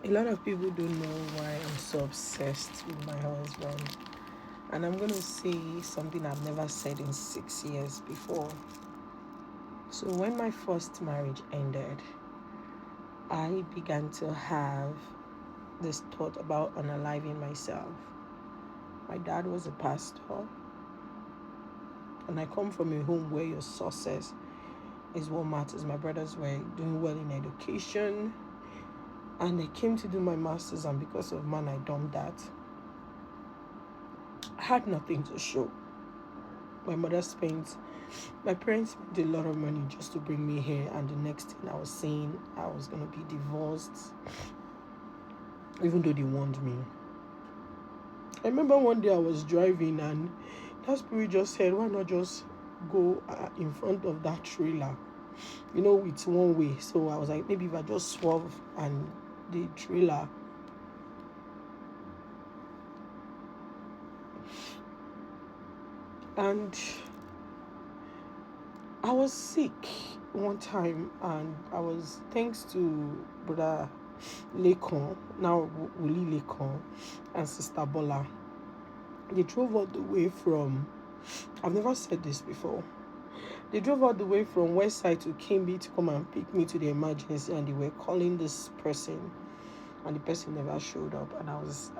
A lot of people don't know why I'm so obsessed with my husband. And I'm going to say something I've never said in 6 years before. So, when my first marriage ended, I began to have this thought about unaliving myself. My dad was a pastor, and I come from a home where your success is what matters. My brothers were doing well in education, and I came to do my master's, and because of man, I dumped that. I had nothing to show. My parents spent a lot of money just to bring me here, and the next thing I was saying, I was going to be divorced, even though they warned me. I remember one day I was driving, and that spirit just said, why not just go in front of that trailer, it's one way. So I was like, maybe if I just swerve and the trailer. And I was sick one time, and I was, thanks to Brother Lekon, now Wuli Lekon, and Sister Bola. They drove all the way from, I've never said this before, they drove all the way from West Side to Kimby to come and pick me to the emergency, and they were calling this person, and the person never showed up, and I was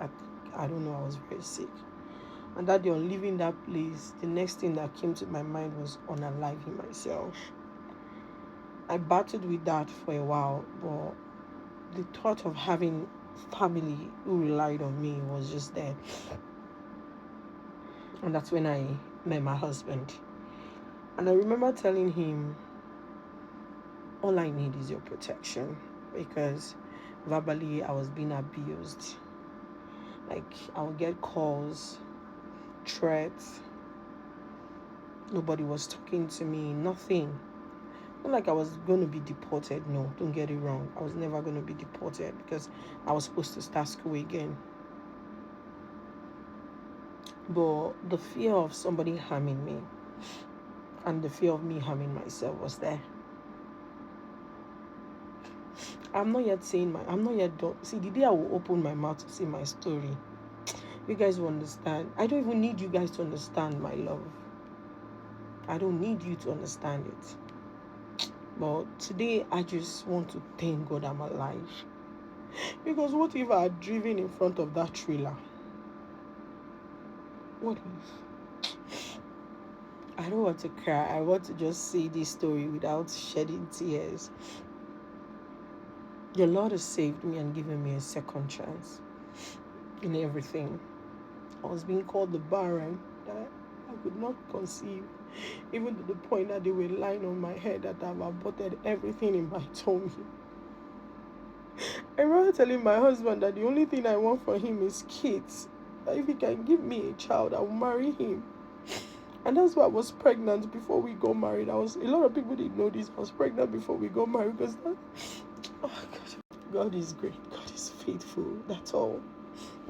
very sick. And that day, on leaving that place, the next thing that came to my mind was unaliving myself. I battled with that for a while, but the thought of having family who relied on me was just there. And that's when I met my husband. And I remember telling him, all I need is your protection, because verbally I was being abused. Like, I would get calls, threats. Nobody was talking to me, nothing. Not like I was going to be deported. No, don't get it wrong. I was never going to be deported, because I was supposed to start school again. But the fear of somebody harming me and the fear of me harming myself was there. I'm not yet done. See, the day I will open my mouth to say my story, you guys will understand. I don't even need you guys to understand my love. I don't need you to understand it. But today, I just want to thank God I'm alive. Because what if I had driven in front of that trailer? What if? I don't want to cry. I want to just say this story without shedding tears. Your Lord has saved me and given me a second chance in everything. I was being called the barren, that I could not conceive, even to the point that they were lying on my head that I've aborted everything in my tummy. I remember telling my husband that the only thing I want for him is kids. That if he can give me a child, I will marry him. And that's why I was pregnant before we got married. A lot of people didn't know this. I was pregnant before we got married, because God is great. God is faithful. That's all.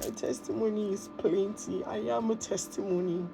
My testimony is plenty. I am a testimony.